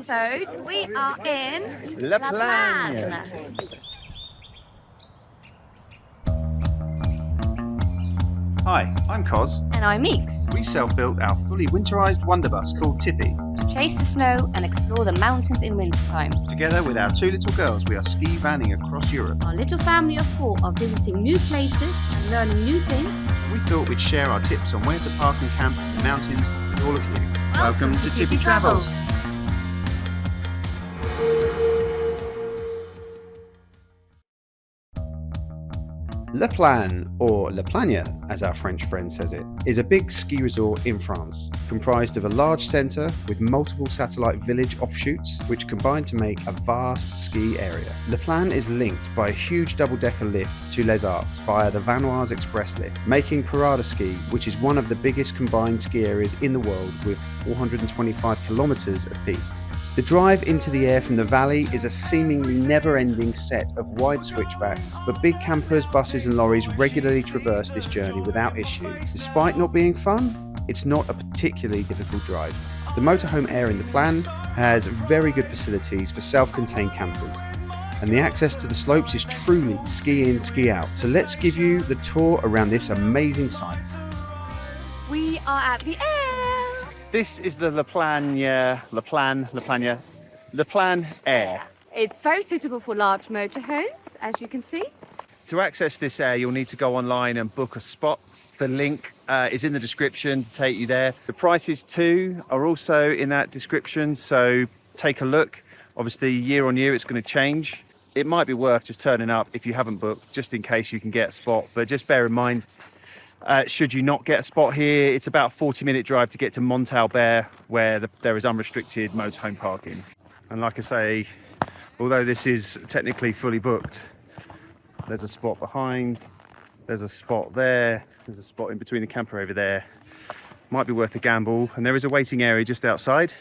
episode. We are in La Plagne. Hi, I'm Cos. And I'm Meeks. We self-built our fully winterised wonder bus called Tippy. To chase the snow and explore the mountains in wintertime. Together with our two little girls, we are ski vanning across Europe. Our little family of four are visiting new places and learning new things. We thought we'd share our tips on where to park and camp in the mountains with all of you. Welcome to Tippy Travels. La Plagne, or La Plagne as our French friend says it, is a big ski resort in France, comprised of a large centre with multiple satellite village offshoots which combine to make a vast ski area. La Plagne is linked by a huge double-decker lift to Les Alps via the Vanlife express lift, making Parada Ski, which is one of the biggest combined ski areas in the world with 425 kilometres of pistes. The drive into the air from the valley is a seemingly never-ending set of wide switchbacks, but big campers, buses and lorries regularly traverse this journey without issue. Despite not being fun, it's not a particularly difficult drive. The Motorhome Aire in the Plagne has very good facilities for self-contained campers, and the access to the slopes is truly ski in, ski out. So let's give you the tour around this amazing site. We are at the Aire. This is the Plagne Aire. It's very suitable for large motorhomes, as you can see. To access this air, you'll need to go online and book a spot. The link is in the description to take you there. The prices too are also in that description, so take a look. Obviously, year on year, it's going to change. It might be worth just turning up if you haven't booked, just in case you can get a spot. But just bear in mind, should you not get a spot here, it's about a 40-minute drive to get to Montalbert, where there is unrestricted motorhome parking. And like I say, although this is technically fully booked, there's a spot behind, there's a spot there, there's a spot in between the camper over there. Might be worth a gamble. And there is a waiting area just outside.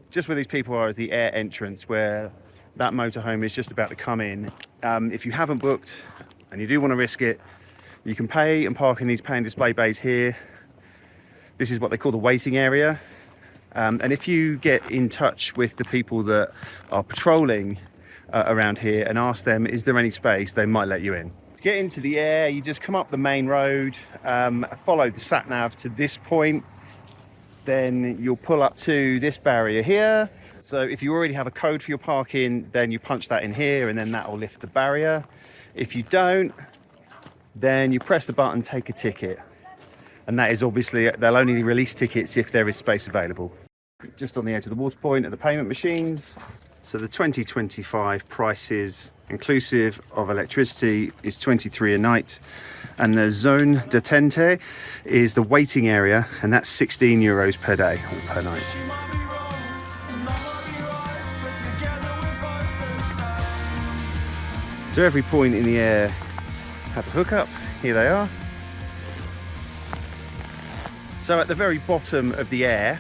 Just where these people are is the air entrance, where that motorhome is just about to come in. If you haven't booked and you do want to risk it, you can pay and park in these pay and display bays here. This is what they call the waiting area. And if you get in touch with the people that are patrolling around here and ask them, is there any space, they might let you in. To get into the air, you just come up the main road, follow the sat nav to this point, then you'll pull up to this barrier here. So if you already have a code for your parking, then you punch that in here and then that will lift the barrier. If you don't, then you press the button, take a ticket. And that is obviously, they'll only release tickets if there is space available. Just on the edge of the water point are the payment machines. So the 2025 prices, inclusive of electricity, is 23 a night. And the zone d'attente is the waiting area, and that's 16 euros per day or per night. So every point in the air has a hookup. Here they are. So at the very bottom of the air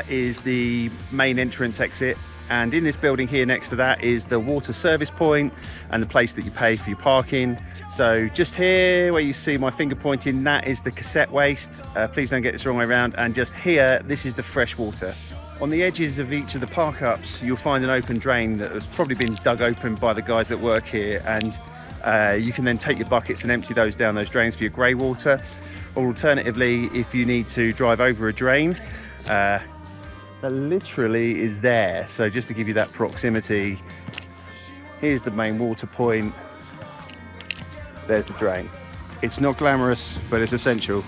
is the main entrance exit, and in this building here next to that is the water service point and the place that you pay for your parking. So just here where you see my finger pointing, that is the Cassette waste. Please don't get this the wrong way around. And just here, this is the fresh water. On the edges of each of the park ups, you'll find an open drain that has probably been dug open by the guys that work here, and you can then take your buckets and empty those down those drains for your grey water. Or alternatively, if you need to drive over a drain, that literally is there. So just to give you that proximity, here's the main water point, there's the drain. It's not glamorous, but it's essential.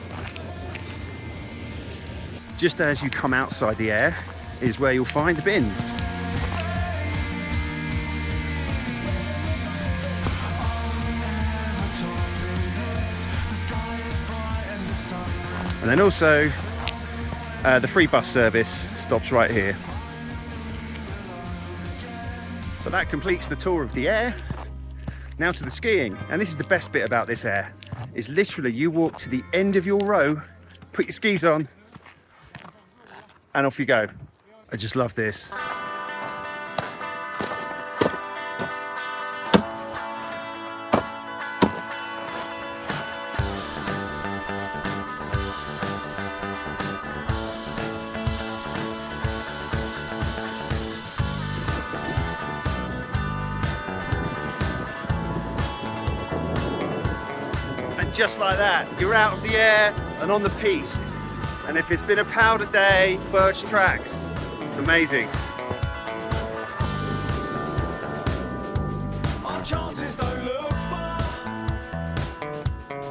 Just as you come outside the air is where you'll find the bins. And then also the free bus service stops right here. So that completes the tour of the air. Now to the skiing. And this is the best bit about this air, is literally you walk to the end of your row, put your skis on, and off you go. I just love this. just like that. You're out of the air and on the piste. And if it's been a powder day, birch tracks. Amazing. Our chances don't look far.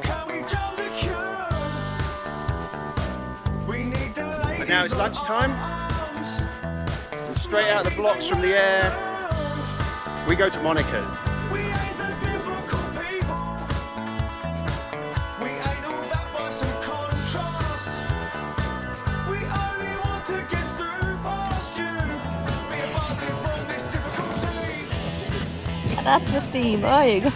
Can we jump the queue? We need the ladies. But now it's lunchtime. And straight out the blocks from the air, we go to Monica's. We ain't the difficult people. We ain't all that by some contrast. We only want to get through past you. Be above from this difficulty. That's the steam. Oh, you go.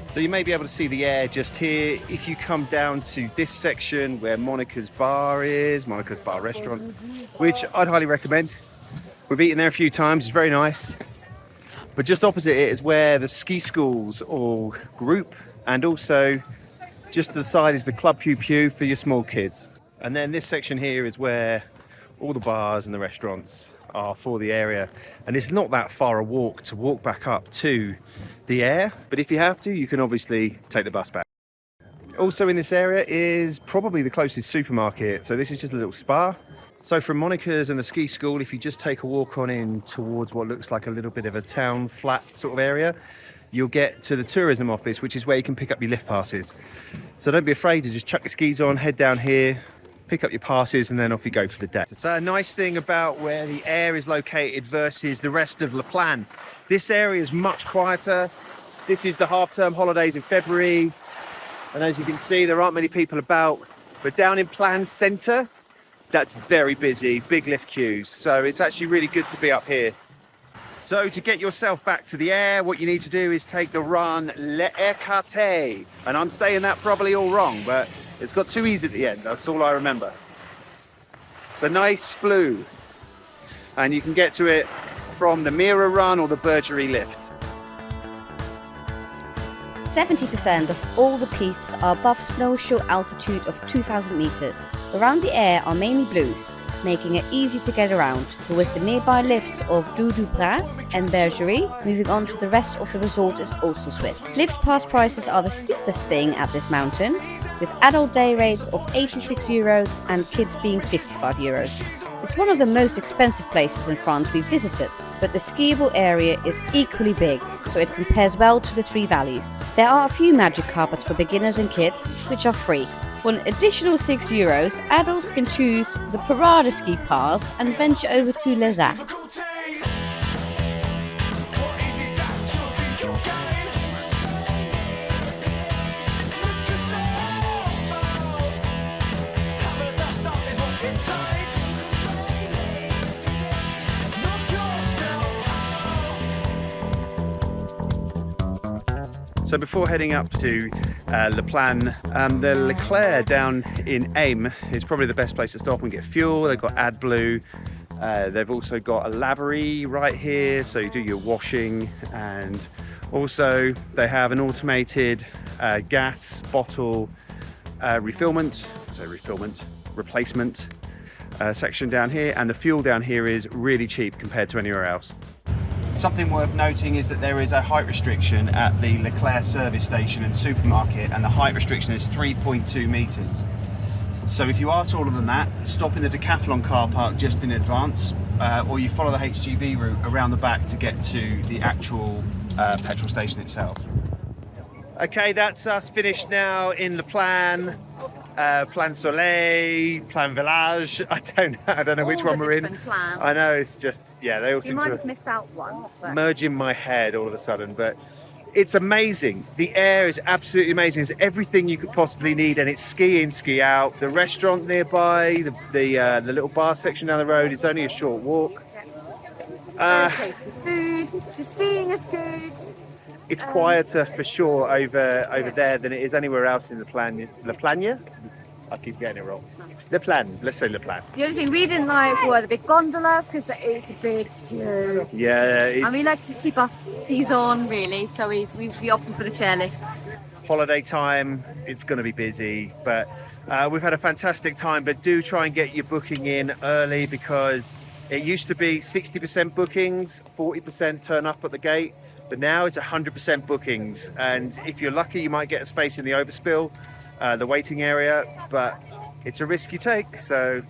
So you may be able to see the air just here. If you come down to this section where Monica's bar is, Monica's bar restaurant, which I'd highly recommend. We've eaten there a few times, it's very nice. But just opposite it is where the ski schools all group, and also just to the side is the Club Pew Pew for your small kids. And then this section here is where all the bars and the restaurants are for the area. And it's not that far a walk to walk back up to the Aire, but if you have to, you can obviously take the bus back. Also in this area is probably the closest supermarket. So this is just a little spa. So from Monica's and the ski school, if you just take a walk on in towards what looks like a little bit of a town flat sort of area, you'll get to the tourism office, which is where you can pick up your lift passes. So don't be afraid to just chuck your skis on, head down here, pick up your passes, and then off you go for the day. It's a nice thing about where the Aire is located versus the rest of Plagne. This area is much quieter. This is the half-term holidays in February. And as you can see, there aren't many people about. But down in Plagne Centre, that's very busy, big lift queues. So it's actually really good to be up here. So to get yourself back to the Aire, what you need to do is take the run Le Écarté. And I'm saying that probably all wrong, but it's got two E's at the end. That's all I remember. It's a nice blue. And you can get to it from the Mira run or the Bergerie lift. 70% of all the pistes are above snowshoe altitude of 2,000 meters. Around the Aire are mainly blues, making it easy to get around, but with the nearby lifts of Doudou-Bras and Bergerie, moving on to the rest of the resort is also swift. Lift pass prices are the steepest thing at this mountain, with adult day rates of 86 euros and kids being 55 euros. It's one of the most expensive places in France we visited, but the skiable area is equally big, so it compares well to the three valleys. There are a few magic carpets for beginners and kids, which are free. For an additional 6 euros, adults can choose the Parade Ski Pass and venture over to Les Arcs. What is it that you think you're getting? Look yourself out. Cover the stuff is what it takes. Look yourself out. So before heading up to Plagne, the Leclerc down in Aime is probably the best place to stop and get fuel. They've got AdBlue. They've also got a lavery right here, so you do your washing, and also they have an automated gas bottle replacement section down here, and the fuel down here is really cheap compared to anywhere else. Something worth noting is that there is a height restriction at the Leclerc service station and supermarket, and the height restriction is 3.2 meters. So if you are taller than that, stop in the Decathlon car park just in advance, or you follow the HGV route around the back to get to the actual petrol station itself. Okay, that's us finished now in Plagne. Plagne Soleil, Plagne Village. I don't know which one we're in. Plans. I know, it's just, yeah, they all You seem might to have missed out one. But merge in my head all of a sudden, but it's amazing. The Aire is absolutely amazing. It's everything you could possibly need, and it's ski in, ski out. The restaurant nearby, the little bar section down the road, it's only a short walk. very tasty food. The skiing is good. It's quieter for sure over there than it is anywhere else in Plagne. Plagne? I keep getting it wrong. Plagne. Let's say Plagne. The only thing we didn't like were the big gondolas because it's a big queue. Yeah. And we like to keep our skis on really, so we opted for the chairlifts. Holiday time, it's going to be busy, but we've had a fantastic time. But do try and get your booking in early, because it used to be 60% bookings, 40% turn up at the gate. but now it's 100% bookings. And if you're lucky, you might get a space in the overspill, the waiting area, but it's a risk you take. So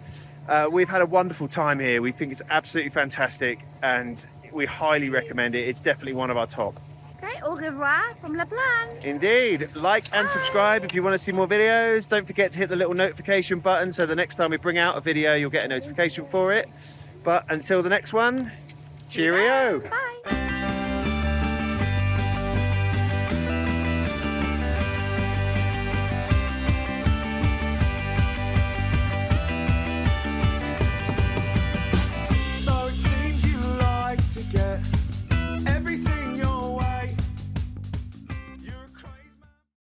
we've had a wonderful time here. We think it's absolutely fantastic and we highly recommend it. It's definitely one of our top. Okay, au revoir from La Plagne. Indeed. Like and subscribe if you want to see more videos. Don't forget to hit the little notification button so the next time we bring out a video, you'll get a notification for it. But until the next one, cheerio. Bye.